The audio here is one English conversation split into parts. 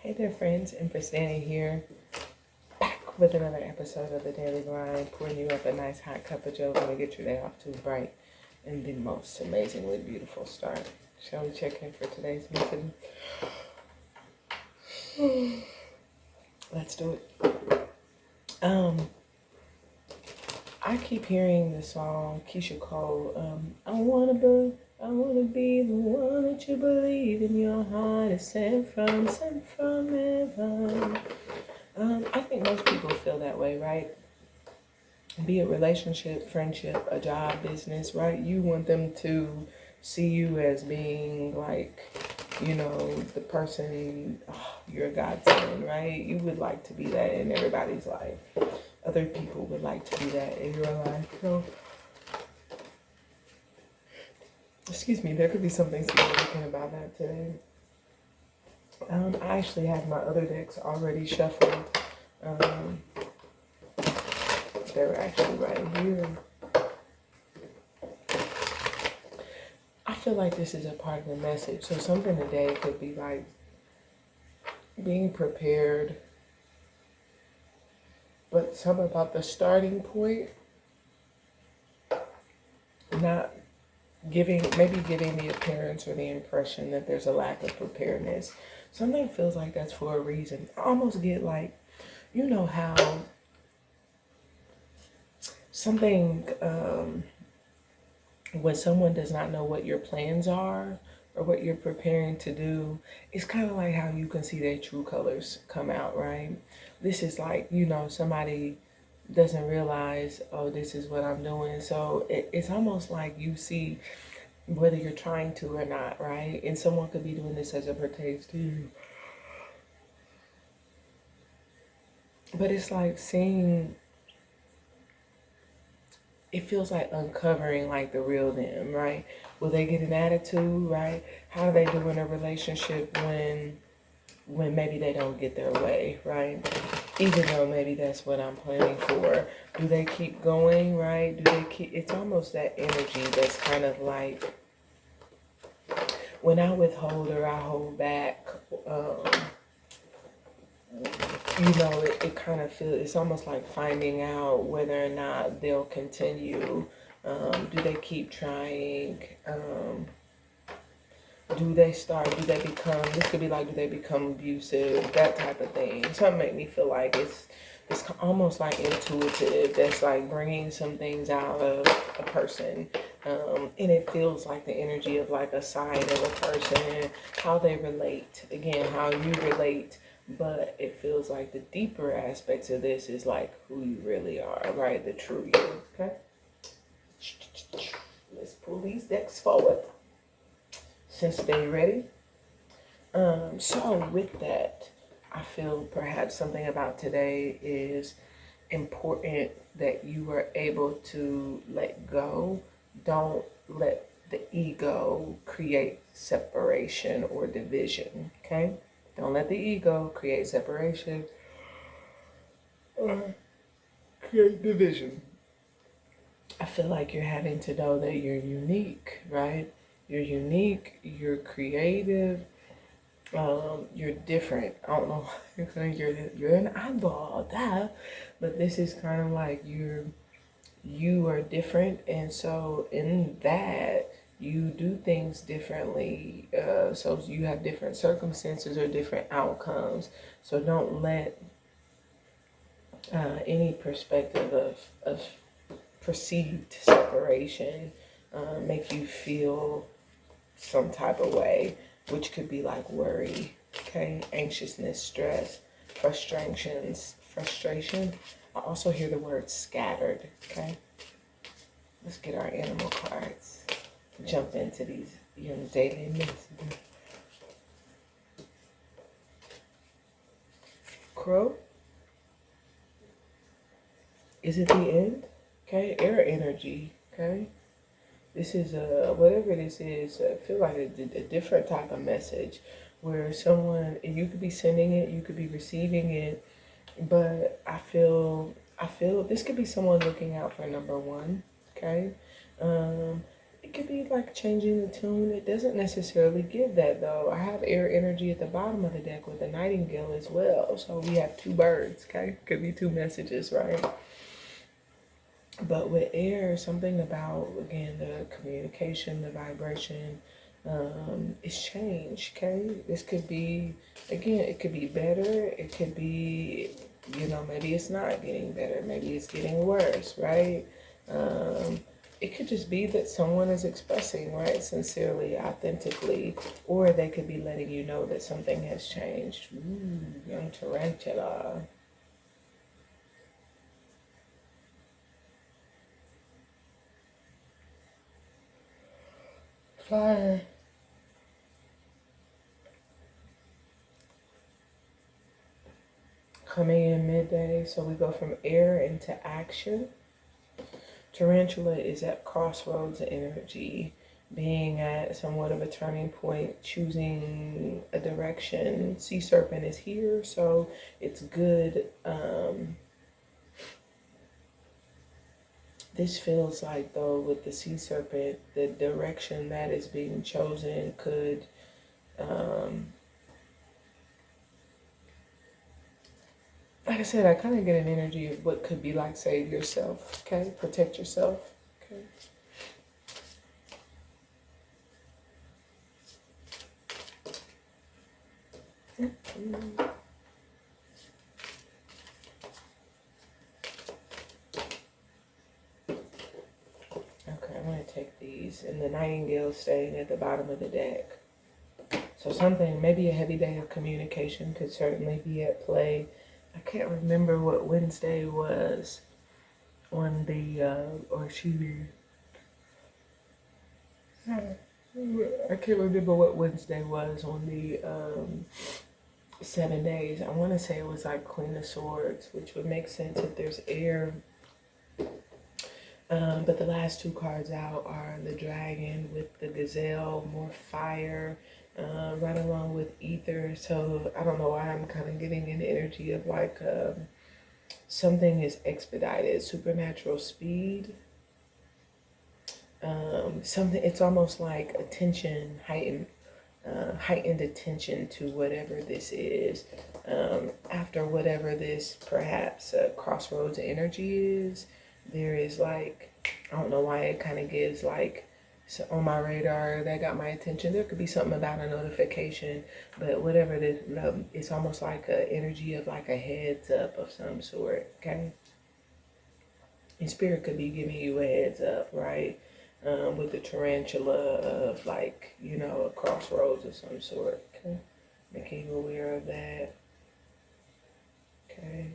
Hey there, friends. Empress Dannie here, back with another episode of the Daily Grind, pouring you up a nice hot cup of joe to get your day off to bright and the most amazingly beautiful start. Shall we check in for today's message? Let's do it. I keep hearing the song Keisha Cole. I wanna be the one that you believe in. Your heart is sent from heaven. I think most people feel that way, right? Be it relationship, friendship, a job, business, right? You want them to see you as being like, the person, you're a godsend, right? You would like to be that in everybody's life. Other people would like to be that in your life. So, excuse me, there could be something significant about that today. I actually have my other decks already shuffled. They're actually right here. I feel like this is a part of the message. So something today could be like being prepared, but something about the starting point, not giving the appearance or the impression that there's a lack of preparedness. Something feels like that's for a reason. I almost get like, you know how something, when someone does not know what your plans are or what you're preparing to do, it's kind of like how you can see their true colors come out, right? This is like, somebody doesn't realize, oh, this is what I'm doing. So it's almost like you see whether you're trying to or not, right? And someone could be doing this as it pertains to you. But it's like seeing, it feels like uncovering like the real them, right? Will they get an attitude, right? How do they do in a relationship when maybe they don't get their way, right? Even though maybe that's what I'm planning for. Do they keep going, right? It's almost that energy that's kind of like, when I withhold or I hold back, it kind of feels, it's almost like finding out whether or not they'll continue. Do they keep trying? Do they become, this could be like, do they become abusive? That type of thing. Something make me feel like it's almost like intuitive. That's like bringing some things out of a person. And it feels like the energy of like a side of a person, how they relate. Again, how you relate. But it feels like the deeper aspects of this is like who you really are, right? The true you, okay? Let's pull these decks forward since they're ready. So with that, I feel perhaps something about today is important that you are able to let go. Don't let the ego create separation or division, okay? Don't let the ego create separation or create division. I feel like you're having to know that you're unique, right? You're unique, you're creative, you're different. I don't know, you're an eyeball, but this is kind of like you are different, and so in that you do things differently. So you have different circumstances or different outcomes. So don't let any perspective of perceived separation make you feel some type of way, which could be like worry, okay, anxiousness, stress, frustration. I also hear the word scattered, okay. Let's get our animal cards. Jump into these daily messages. Crow. Is it the end? Okay, air energy, okay. This is whatever this is, I feel like a different type of message where someone, you could be sending it, you could be receiving it, but I feel this could be someone looking out for number one, okay? It could be like changing the tune. It doesn't necessarily give that though. I have air energy at the bottom of the deck with the nightingale as well. So we have two birds, okay? Could be two messages, right? But with air, something about, again, the communication, the vibration, it's change, okay? This could be, again, it could be better. It could be, maybe it's not getting better. Maybe it's getting worse, right? It could just be that someone is expressing, right, sincerely, authentically, or they could be letting you know that something has changed. Ooh, young tarantula. Fire. Coming in midday, so we go from air into action. Tarantula is at crossroads energy, being at somewhat of a turning point, choosing a direction. Sea serpent is here, so it's good. This feels like, though, with the sea serpent, the direction that is being chosen could like I said, I kind of get an energy of what could be like save yourself, okay? Protect yourself, okay? Okay, I'm going to take these. And the nightingale staying at the bottom of the deck. So something, maybe a heavy day of communication could certainly be at play. I can't remember what Wednesday was on the, I can't remember what Wednesday was on the 7 days. I want to say it was like Queen of Swords, which would make sense if there's air. But the last two cards out are the dragon with the gazelle, more fire, right along with ether. So I don't know why I'm kind of getting an energy of like something is expedited, supernatural speed. Something, it's almost like attention, heightened attention to whatever this is. After whatever this perhaps crossroads energy is, there is like, I don't know why it kind of gives like, so on my radar that got my attention. There could be something about a notification, but whatever it is, it's almost like an energy of like a heads up of some sort, okay? And spirit could be giving you a heads up, right? With the tarantula of like, a crossroads of some sort, okay? Making you aware of that, okay?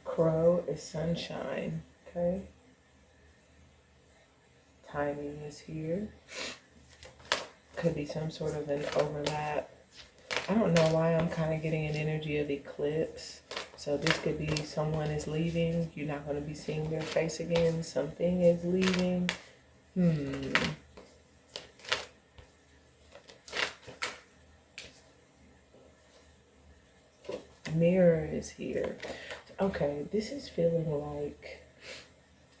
Crow is sunshine, okay? Timing is here. Could be some sort of an overlap. I don't know why I'm kind of getting an energy of eclipse. So this could be someone is leaving. You're not going to be seeing their face again. Something is leaving. Mirror is here. Okay, this is feeling like,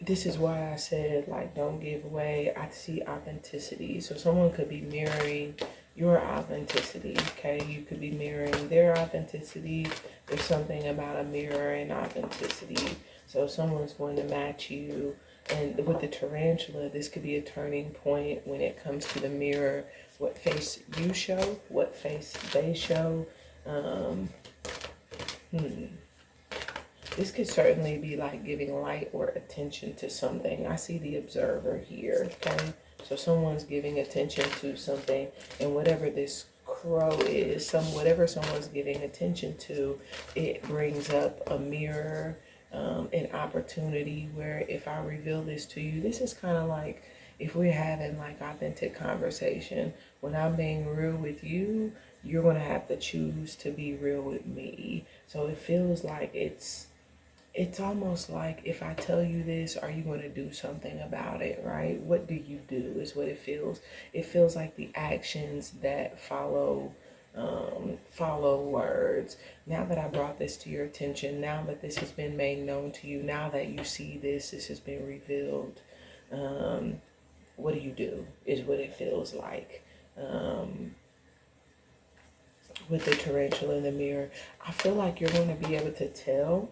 this is why I said, like, don't give away. I see authenticity. So someone could be mirroring your authenticity, okay? You could be mirroring their authenticity. There's something about a mirror and authenticity. So someone's going to match you. And with the tarantula, this could be a turning point when it comes to the mirror. What face you show, what face they show. This could certainly be like giving light or attention to something. I see the observer here, okay? So someone's giving attention to something, and whatever this crow is, whatever someone's giving attention to, it brings up a mirror, an opportunity where if I reveal this to you, this is kind of like if we're having like authentic conversation. When I'm being real with you, you're going to have to choose to be real with me. So it feels like it's it's almost like if I tell you this, are you going to do something about it, right? What do you do is what it feels. It feels like the actions that follow words. Now that I brought this to your attention, now that this has been made known to you, now that you see this has been revealed. What do you do? Is what it feels like. With the tarantula in the mirror, I feel like you're going to be able to tell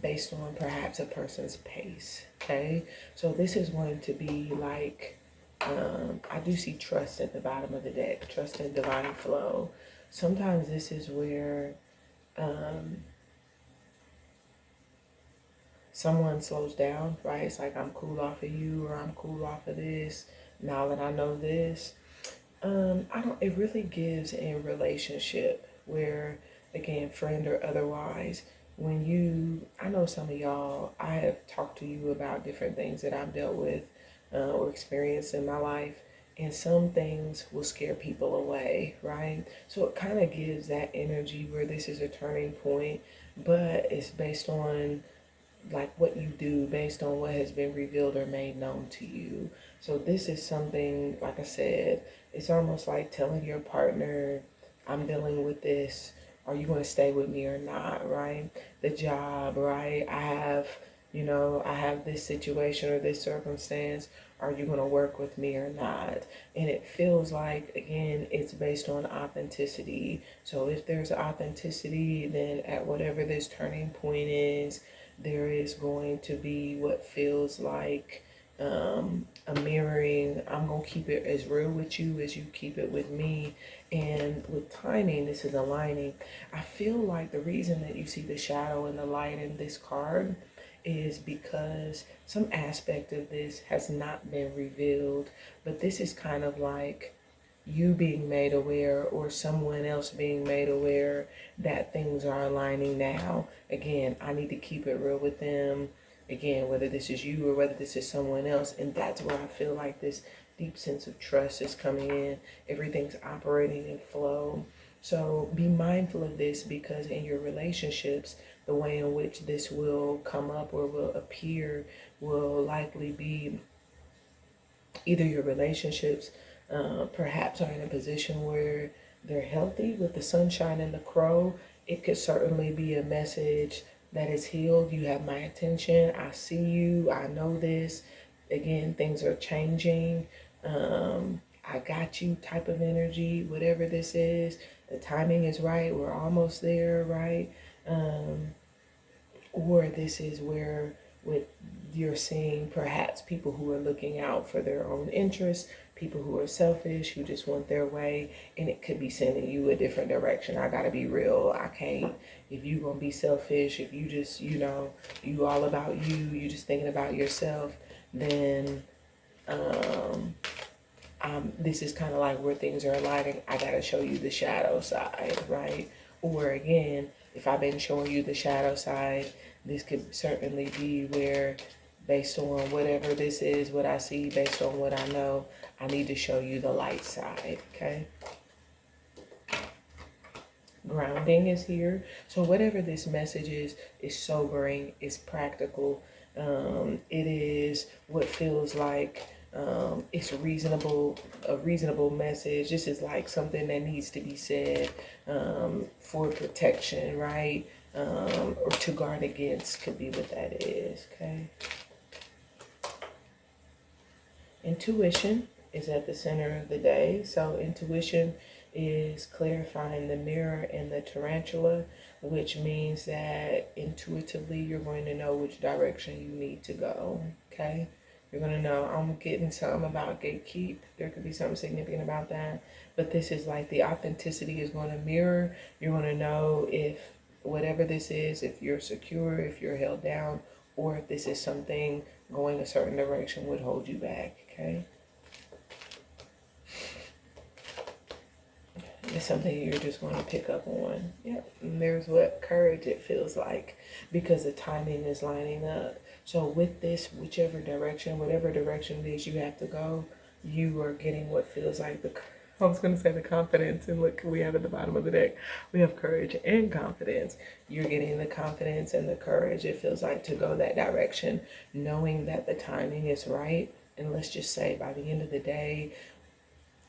based on perhaps a person's pace. Okay, so this is going to be like I do see trust at the bottom of the deck, trust in divine flow. Sometimes this is where someone slows down, right? It's like I'm cool off of you, or I'm cool off of this. Now that I know this, I don't. It really gives in relationship where, again, friend or otherwise, when you, I know some of y'all, I have talked to you about different things that I've dealt with or experienced in my life, and some things will scare people away, right? So it kind of gives that energy where this is a turning point, but it's based on like what you do based on what has been revealed or made known to you. So this is something, like I said, it's almost like telling your partner, I'm dealing with this. Are you going to stay with me or not, right? The job, right? I have this situation or this circumstance. Are you going to work with me or not? And it feels like, again, it's based on authenticity. So if there's authenticity, then at whatever this turning point is, there is going to be what feels like a mirroring. I'm going to keep it as real with you as you keep it with me. And with timing, this is aligning. I feel like the reason that you see the shadow and the light in this card is because some aspect of this has not been revealed, but this is kind of like you being made aware or someone else being made aware that things are aligning now. Again, I need to keep it real with them. Again, whether this is you or whether this is someone else. And that's where I feel like this deep sense of trust is coming in. Everything's operating in flow. So be mindful of this, because in your relationships, the way in which this will come up or will appear will likely be either your relationships perhaps are in a position where they're healthy with the sunshine and the crow. It could certainly be a message that is healed. You have my attention. I see you. I know this. Again, things are changing. I got you type of energy, whatever this is. The timing is right. We're almost there, right? Or this is where with you're seeing perhaps people who are looking out for their own interests, people who are selfish, who just want their way, and it could be sending you a different direction. I gotta be real. I can't, if you gonna be selfish, if you just, you all about you just thinking about yourself, then this is kind of like where things are aligning. I gotta show you the shadow side, right? Or again, if I've been showing you the shadow side, this could certainly be where, based on whatever this is, what I see, based on what I know, I need to show you the light side, okay? Grounding is here. So whatever this message is sobering, is practical. It is what feels like it's reasonable, a reasonable message. This is like something that needs to be said for protection, right? Or to guard against could be what that is, okay? Intuition is at the center of the day. So intuition is clarifying the mirror and the tarantula, which means that intuitively you're going to know which direction you need to go, okay? You're going to know. I'm getting something about gatekeep. There could be something significant about that. But this is like the authenticity is going to mirror. You're going to know if whatever this is, if you're secure, if you're held down, or if this is something going a certain direction would hold you back, okay? It's something you're just going to pick up on. Yep. And there's what courage it feels like, because the timing is lining up. So with this, whichever direction, whatever direction it is you have to go, you are getting what feels like the, I was going to say the confidence, and look, we have at the bottom of the deck, we have courage and confidence. You're getting the confidence and the courage, it feels like, to go that direction, knowing that the timing is right. And let's just say by the end of the day,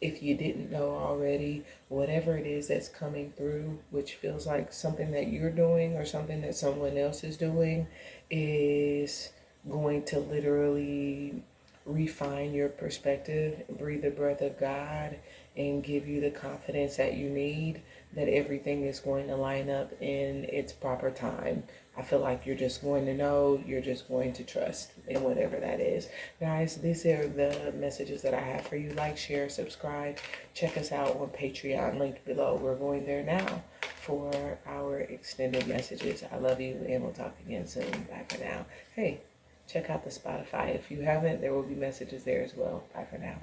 if you didn't know already, whatever it is that's coming through, which feels like something that you're doing or something that someone else is doing, is going to literally refine your perspective, breathe the breath of God, and give you the confidence that you need, that everything is going to line up in its proper time. I feel like you're just going to know, you're just going to trust in whatever that is. Guys, these are the messages that I have for you. Like, share, subscribe. Check us out on Patreon, linked below. We're going there now for our extended messages. I love you, and we'll talk again soon. Bye for now. Hey, check out the Spotify. If you haven't, there will be messages there as well. Bye for now.